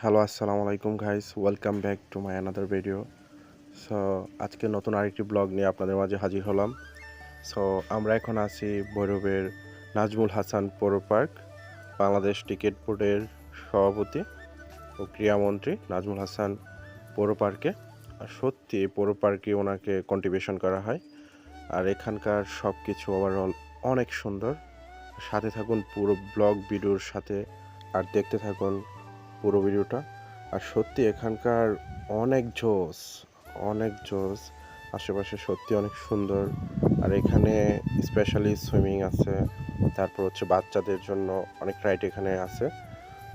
Hello আসসালামু আলাইকুম guys, welcome back to my another video. So আজকে নতুন আরেকটি ব্লগ নিয়ে আপনাদের মাঝে হাজির হলাম। সো আমরা এখন আছি ভৈরবের নাজমুল হাসান পৌর পার্ক। বাংলাদেশ ক্রিকেট বোর্ডের সভাপতি ও ক্রীড়ামন্ত্রী নাজমুল হাসান পৌর পার্কে। আর সত্যি এই পৌর পার্কে ওনাকে কন্ট্রিবিউশন করা হয়। আর এখানকার সব কিছু ওভারঅল অনেক সুন্দর। সাথে থাকুন পুরো ব্লগ ভিডিওর সাথে, আর দেখতে থাকুন পুরো ভিডিওটা। আর সত্যি এখানকার অনেক জোস, অনেক জোস। আশেপাশে সত্যি অনেক সুন্দর। আর এখানে স্পেশালি সুইমিং আছে, তারপর হচ্ছে বাচ্চাদের জন্য অনেক রাইড এখানে আছে।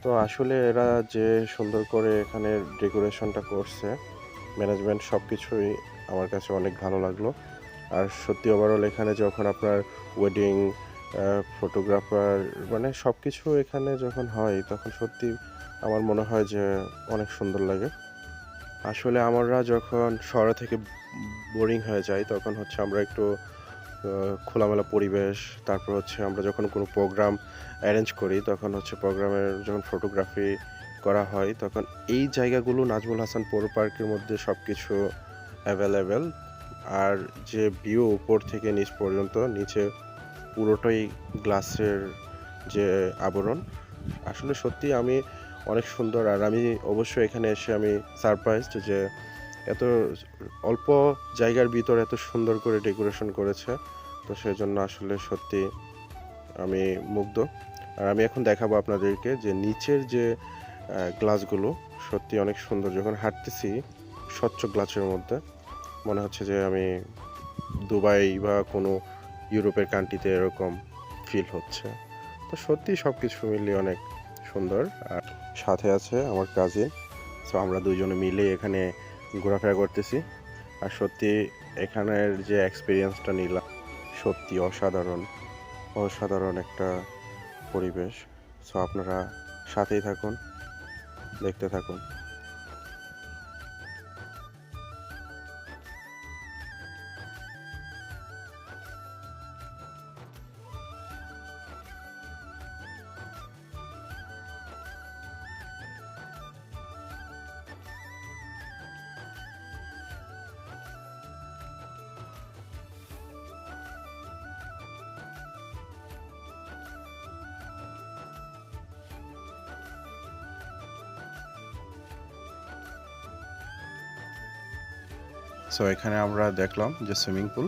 তো আসলে এরা যে সুন্দর করে এখানে ডেকোরেশনটা করছে, ম্যানেজমেন্ট সব কিছুই আমার কাছে অনেক ভালো লাগলো। আর সত্যি ওভারঅল এখানে যখন আপনার ওয়েডিং, ফটোগ্রাফার, মানে সব কিছু এখানে যখন হয় তখন সত্যি আমার মনে হয় যে অনেক সুন্দর লাগে। আসলে আমরা যখন শহর থেকে বোরিং হয়ে যাই তখন হচ্ছে আমরা একটু খোলামেলা পরিবেশ, তারপর হচ্ছে আমরা যখন কোনো প্রোগ্রাম অ্যারেঞ্জ করি তখন হচ্ছে প্রোগ্রামের যখন ফটোগ্রাফি করা হয় তখন এই জায়গাগুলো নাজমুল হাসান পৌর পার্কের মধ্যে সব কিছু অ্যাভেলেবেল। আর যে ভিউ উপর থেকে নিচ পর্যন্ত, নিচে পুরোটাই গ্লাসের যে আবরণ, আসলে সত্যি আমি অনেক সুন্দর। আর আমি অবশ্যই এখানে এসে আমি সারপ্রাইজড যে এত অল্প জায়গার ভিতর এত সুন্দর করে ডেকোরেশন করেছে। তো সেজন্য আসলে সত্যি আমি মুগ্ধ। আর আমি এখন দেখাবো আপনাদেরকে যে নিচের যে গ্লাসগুলো সত্যি অনেক সুন্দর। যখন হাঁটতেছি স্বচ্ছ গ্লাসের মধ্যে মনে হচ্ছে যে আমি দুবাই বা কোনো ইউরোপের কান্ট্রিতে এরকম ফিল হচ্ছে। তো সত্যি সব কিছু মিলিয়ে অনেক সুন্দর। আর সাথে আছে আমার কাজিন। সো আমরা দুইজনে মিলে এখানে ঘোরাফেরা করতেছি। আর সত্যি এখানের যে এক্সপিরিয়েন্সটা নিলাম সত্যি অসাধারণ, অসাধারণ একটা পরিবেশ। সো আপনারা সাথেই থাকুন, দেখতে থাকুন। সো এখানে আমরা দেখলাম যে সুইমিং পুল।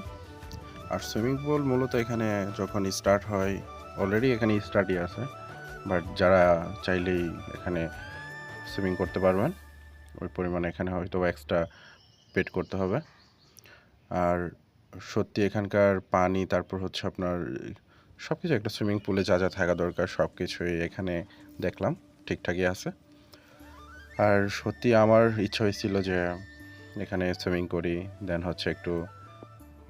আর সুইমিং পুল মূলত এখানে যখন স্টার্ট হয়, অলরেডি এখানে স্টার্টই আছে, বাট যারা চাইলেই এখানে সুইমিং করতে পারবেন। ওই পরিমাণে এখানে হয়তো এক্সট্রা পেড করতে হবে। আর সত্যি এখানকার পানি, তারপর হচ্ছে আপনার সব কিছু একটা সুইমিং পুলে যা যা থাকা দরকার সব কিছুই এখানে দেখলাম ঠিকঠাকই আছে। আর সত্যি আমার ইচ্ছা হয়েছিল যে এখানে সুইমিং করি, দেন হচ্ছে একটু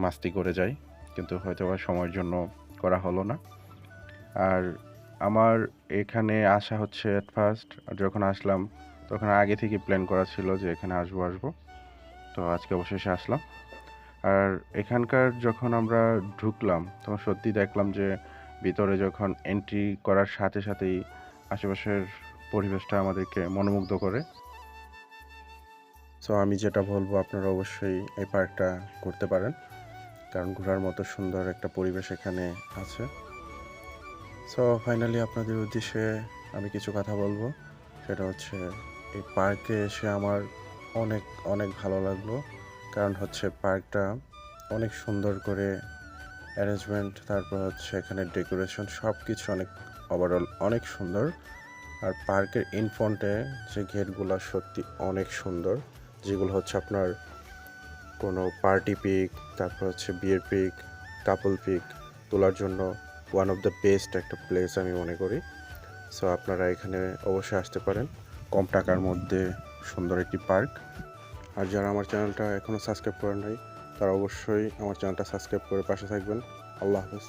মাস্তি করে যাই, কিন্তু হয়তো বা সময়ের জন্য করা হলো না। আর আমার এখানে আসা হচ্ছে অ্যাট ফার্স্ট, আর যখন আসলাম তখন আগে থেকে প্ল্যান করা ছিল যে এখানে আসবো। তো আজকে অবশেষে আসলাম। আর এখানকার যখন আমরা ঢুকলাম তখন সত্যি দেখলাম যে ভিতরে যখন এন্ট্রি করার সাথে সাথেই আশেপাশের পরিবেশটা আমাদেরকে মনোমুগ্ধ করে। সো আমি যেটা বলবো আপনারা অবশ্যই এই পার্কটা করতে পারেন, কারণ ঘোরার মতো সুন্দর একটা পরিবেশ এখানে আছে। সো ফাইনালি আপনাদের উদ্দেশ্যে আমি কিছু কথা বলবো। সেটা হচ্ছে এই পার্কে এসে আমার অনেক অনেক ভালো লাগলো, কারণ হচ্ছে পার্কটা অনেক সুন্দর করে অ্যারেঞ্জমেন্ট, তারপর হচ্ছে এখানে ডেকোরেশন সব কিছু অনেক ওভারঅল অনেক সুন্দর। আর পার্কের ইনফ্রন্টে যে গেটগুলো সত্যি অনেক সুন্দর, যেগুলো হচ্ছে আপনার কোনো পার্টি পিক, তারপর হচ্ছে বিয়ের পিক, কাপল পিক তোলার জন্য ওয়ান অফ দ্য বেস্ট একটা প্লেস আমি মনে করি। সো আপনারা এখানে অবশ্যই আসতে পারেন, কম টাকার মধ্যে সুন্দর একটি পার্ক। আর যারা আমার চ্যানেলটা এখনও সাবস্ক্রাইব করেন নাই তারা অবশ্যই আমার চ্যানেলটা সাবস্ক্রাইব করে পাশে থাকবেন। আল্লাহ হাফেজ।